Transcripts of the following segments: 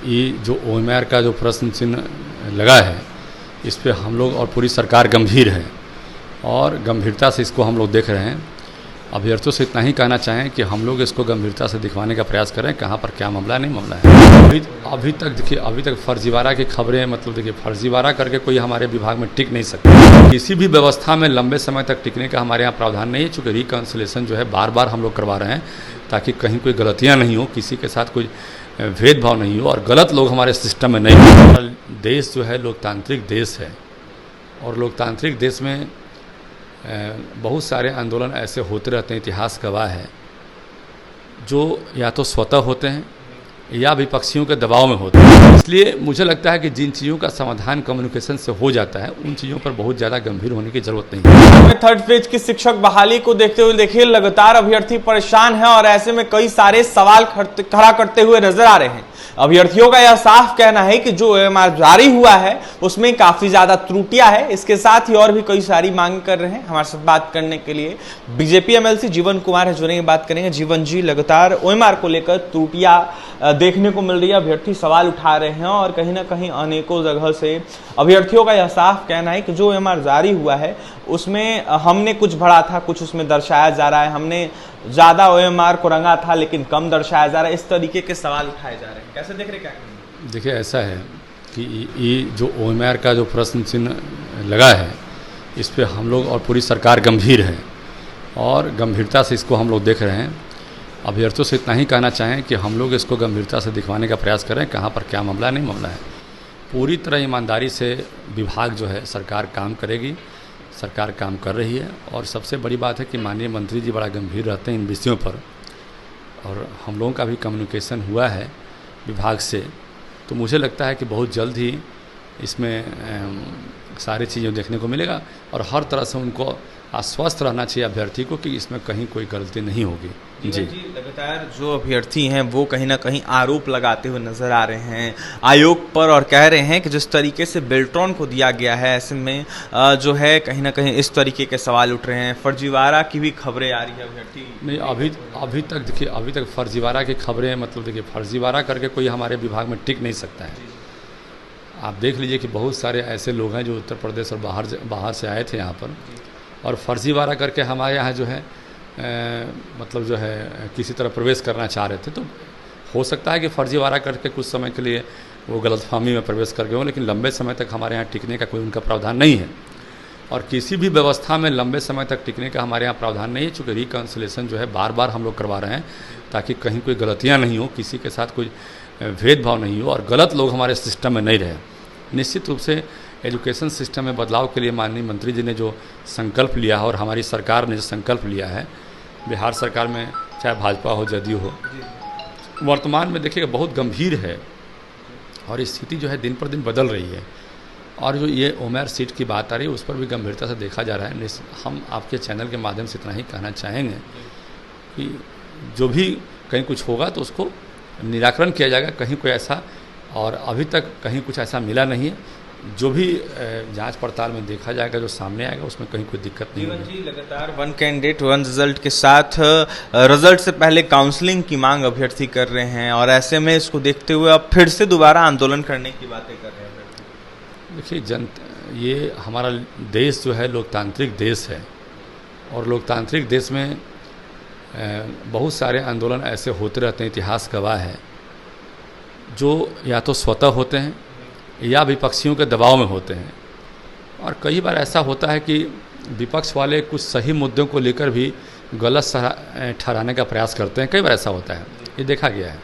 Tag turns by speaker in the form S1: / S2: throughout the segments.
S1: ये जो ओएमआर का जो प्रश्न चिन्ह लगा है, इस पे हम लोग और पूरी सरकार गंभीर है और गंभीरता से इसको हम लोग देख रहे हैं। अभ्यर्थियों से इतना ही कहना चाहें कि हम लोग इसको गंभीरता से दिखवाने का प्रयास करें, कहाँ पर क्या मामला नहीं मामला है। अभी तक देखिए, अभी तक फर्जीवाड़ा की खबरें, मतलब देखिए फर्जीवाड़ा करके कोई हमारे विभाग में टिक नहीं सकता। किसी भी व्यवस्था में लंबे समय तक टिकने का हमारे यहाँ प्रावधान नहीं है, चूँकि रिकन्सिलेशन जो है बार बार हम लोग करवा रहे हैं ताकि कहीं कोई गलतियाँ नहीं हो, किसी के साथ कोई भेदभाव नहीं हो और गलत लोग हमारे सिस्टम में नहीं हो। देश जो है लोकतांत्रिक देश है और लोकतांत्रिक देश में बहुत सारे आंदोलन ऐसे होते रहते हैं, इतिहास गवाह है, जो या तो स्वतः होते हैं या विपक्षियों के दबाव में होते हैं। इसलिए मुझे लगता है कि जिन चीज़ों का समाधान कम्युनिकेशन से हो जाता है, उन चीज़ों पर बहुत ज़्यादा गंभीर होने की जरूरत नहीं है।
S2: थर्ड फेज की शिक्षक बहाली को देखते हुए देखिए लगातार अभ्यर्थी परेशान हैं और ऐसे में कई सारे सवाल खड़ा करते हुए नजर आ रहे हैं। अभ्यर्थियों का यह साफ कहना है कि जो ओएमआर जारी हुआ है उसमें काफी ज्यादा त्रुटियां है। इसके साथ ही और भी कई सारी मांग कर रहे हैं। हमारे साथ बात करने के लिए बीजेपी एमएलसी जीवन कुमार है, जुड़ेंगे, बात करेंगे। जीवन जी, लगातार ओएमआर को लेकर त्रुटियां देखने को मिल रही है, अभ्यर्थी सवाल उठा रहे हैं और कहीं ना कहीं अनेकों जगह से अभ्यर्थियों का यह साफ कहना है कि जो ओएमआर जारी हुआ है उसमें हमने कुछ भरा था, कुछ उसमें दर्शाया जा रहा है, हमने ज्यादा ओएमआर को रंगा था लेकिन कम दर्शाया जा रहा है। इस तरीके के सवाल उठाए जा रहे हैं, कैसे देख रहे, क्या कहेंगे?
S1: देखिए, ऐसा है कि ये जो ओएमआर का जो प्रश्न चिन्ह लगा है, इस पे हम लोग और पूरी सरकार गंभीर है और गंभीरता से इसको हम लोग देख रहे हैं। अभ्यर्थियों से इतना ही कहना चाहें कि हम लोग इसको गंभीरता से दिखवाने का प्रयास करें, कहाँ पर क्या मामला नहीं मामला है। पूरी तरह ईमानदारी से विभाग जो है सरकार काम करेगी, सरकार काम कर रही है और सबसे बड़ी बात है कि माननीय मंत्री जी बड़ा गंभीर रहते हैं इन विषयों पर और हम लोगों का भी कम्युनिकेशन हुआ है विभाग से, तो मुझे लगता है कि बहुत जल्द ही इसमें सारी चीज़ें देखने को मिलेगा और हर तरह से उनको आश्वस्त रहना चाहिए अभ्यर्थी को कि इसमें कहीं कोई गलती नहीं होगी। जी,
S2: लगातार जो अभ्यर्थी हैं वो कहीं ना कहीं आरोप लगाते हुए नजर आ रहे हैं आयोग पर और कह रहे हैं कि जिस तरीके से बेल्ट्रॉन को दिया गया है, ऐसे में जो है कहीं ना कहीं इस तरीके के सवाल उठ रहे हैं। फर्जीवाड़ा की भी खबरें आ रही है अभ्यर्थी
S1: नहीं, अभी तक देखिए, अभी तक फर्जीवाड़ा की खबरें, मतलब देखिए फर्जीवाड़ा करके कोई हमारे विभाग में टिक नहीं सकता है। आप देख लीजिए कि बहुत सारे ऐसे लोग हैं जो उत्तर प्रदेश और बाहर से आए थे यहाँ पर और फर्जीवाड़ा करके हमारे यहाँ जो है मतलब जो है किसी तरह प्रवेश करना चाह रहे थे। तो हो सकता है कि फर्जीवाड़ा करके कुछ समय के लिए वो गलतफहमी में प्रवेश कर गए हों, लेकिन लंबे समय तक हमारे यहाँ टिकने का कोई उनका प्रावधान नहीं है और किसी भी व्यवस्था में लंबे समय तक टिकने का हमारे यहाँ प्रावधान नहीं है, चूँकि रिकन्सिलेशन जो है बार बार हम लोग करवा रहे हैं ताकि कहीं कोई गलतियाँ नहीं हो, किसी के साथ कोई भेदभाव नहीं हो और गलत लोग हमारे सिस्टम में नहीं रहे। निश्चित रूप से एजुकेशन सिस्टम में बदलाव के लिए माननीय मंत्री जी ने जो संकल्प लिया है और हमारी सरकार ने जो संकल्प लिया है, बिहार सरकार में चाहे भाजपा हो जदयू हो, वर्तमान में देखिएगा बहुत गंभीर है और स्थिति जो है दिन पर दिन बदल रही है और जो ये ओएमआर सीट की बात आ रही है उस पर भी गंभीरता से देखा जा रहा है। हम आपके चैनल के माध्यम से इतना ही कहना चाहेंगे कि जो भी कहीं कुछ होगा तो उसको निराकरण किया जाएगा, कहीं कोई ऐसा, और अभी तक कहीं कुछ ऐसा मिला नहीं है। जो भी जांच पड़ताल में देखा जाएगा, जो सामने आएगा उसमें कहीं कोई दिक्कत नहीं होगी।
S2: जी, लगातार वन कैंडिडेट वन रिजल्ट के साथ रिजल्ट से पहले काउंसलिंग की मांग अभ्यर्थी कर रहे हैं और ऐसे में इसको देखते हुए अब फिर से दोबारा आंदोलन करने की बातें कर रहे हैं।
S1: देखिए, ये हमारा देश जो है लोकतांत्रिक देश है और लोकतांत्रिक देश में बहुत सारे आंदोलन ऐसे होते रहते हैं, इतिहास गवाह है, जो या तो स्वतः होते हैं या विपक्षियों के दबाव में होते हैं और कई बार ऐसा होता है कि विपक्ष वाले कुछ सही मुद्दों को लेकर भी गलत ठहराने का प्रयास करते हैं। कई बार ऐसा होता है, ये देखा गया है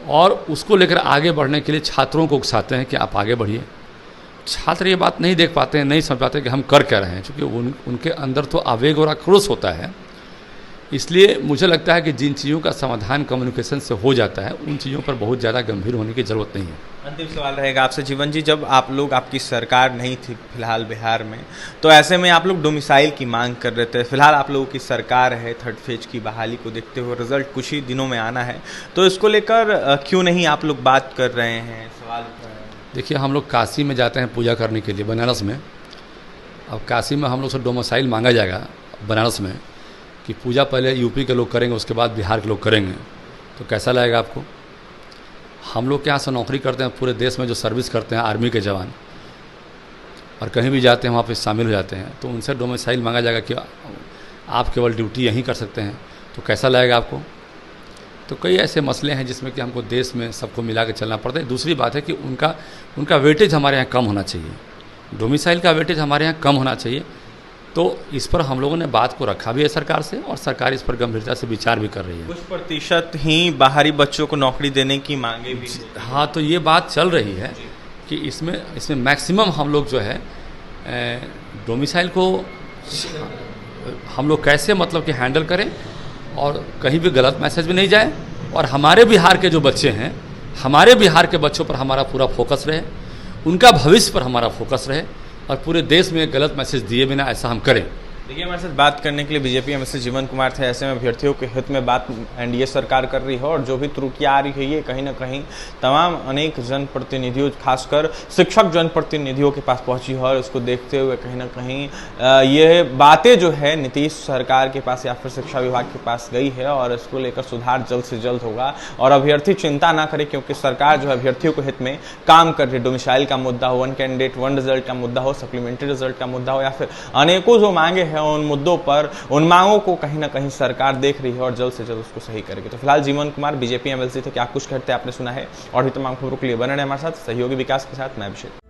S1: और उसको लेकर आगे बढ़ने के लिए छात्रों को उकसाते हैं कि आप आगे बढ़िए। छात्र ये बात नहीं देख पाते हैं, नहीं समझ पाते कि हम कर क्या रहे हैं, क्योंकि उनके अंदर तो आवेग और आक्रोश होता है। इसलिए मुझे लगता है कि जिन चीज़ों का समाधान कम्युनिकेशन से हो जाता है, उन चीज़ों पर बहुत ज़्यादा गंभीर होने की ज़रूरत नहीं है।
S2: अंतिम सवाल रहेगा आपसे जीवन जी, जब आप लोग, आपकी सरकार नहीं थी फिलहाल बिहार में, तो ऐसे में आप लोग डोमिसाइल की मांग कर रहे थे। फिलहाल आप लोगों की सरकार है, थर्ड फेज की बहाली को देखते हुए रिजल्ट कुछ ही दिनों में आना है, तो इसको लेकर क्यों नहीं आप लोग बात कर रहे हैं, सवाल उठ रहे हैं?
S1: देखिए, हम लोग काशी में जाते हैं पूजा करने के लिए, बनारस में। अब काशी में हम लोग से डोमिसाइल मांगा जाएगा बनारस में कि पूजा पहले यूपी के लोग करेंगे, उसके बाद बिहार के लोग करेंगे, तो कैसा लगेगा आपको? हम लोग के यहाँ से नौकरी करते हैं, पूरे देश में जो सर्विस करते हैं आर्मी के जवान, और कहीं भी जाते हैं वहाँ पे शामिल हो जाते हैं, तो उनसे डोमिसाइल मांगा जाएगा कि आप केवल ड्यूटी यहीं कर सकते हैं, तो कैसा लगेगा आपको। तो कई ऐसे मसले हैं जिसमें कि हमको देश में सबको मिला के चलना पड़ता है। दूसरी बात है कि उनका वेटेज हमारे यहाँ कम होना चाहिए, डोमिसाइल का वेटेज हमारे यहाँ कम होना चाहिए। तो इस पर हम लोगों ने बात को रखा भी है सरकार से, और सरकार इस पर गंभीरता से विचार भी कर रही है।
S2: कुछ प्रतिशत ही बाहरी बच्चों को नौकरी देने की मांगे भी।
S1: हाँ, तो ये बात चल रही है कि इसमें मैक्सिमम हम लोग जो है डोमिसाइल को हम लोग कैसे मतलब कि हैंडल करें और कहीं भी गलत मैसेज भी नहीं जाए, और हमारे बिहार के जो बच्चे हैं, हमारे बिहार के बच्चों पर हमारा पूरा फोकस रहे, उनका भविष्य पर हमारा फोकस रहे, और पूरे देश में गलत मैसेज दिए बिना ऐसा हम करें।
S2: देखिए, हमारे साथ बात करने के लिए बीजेपी एमएलसी जीवन कुमार थे। ऐसे में अभ्यर्थियों के हित में बात एनडीए सरकार कर रही है, और जो भी त्रुटियां आ रही है ये कहीं ना कहीं तमाम अनेक जनप्रतिनिधियों, खासकर शिक्षक जनप्रतिनिधियों के पास पहुंची है, और उसको देखते हुए कहीं ना कहीं ये बातें जो है नीतीश सरकार के पास या फिर शिक्षा विभाग के पास गई है, और इसको लेकर सुधार जल्द से जल्द होगा। और अभ्यर्थी चिंता ना करें, क्योंकि सरकार जो है अभ्यर्थियों के हित में काम कर रही है। डोमिसाइल का मुद्दा हो, 1 कैंडिडेट 1 रिजल्ट का मुद्दा हो, सप्लीमेंट्री रिजल्ट का मुद्दा हो, या फिर अनेकों जो मांगे हैं उन मुद्दों पर, उन मांगों को कहीं ना कहीं सरकार देख रही है और जल्द से जल्द उसको सही करेगी। तो फिलहाल जीवन कुमार बीजेपी एमएलसी थे, क्या कुछ कहते हैं आपने सुना है, और भी तमाम खबरों के लिए बने रहे हमारे साथ। सहयोगी विकास के साथ मैं अभिषेक।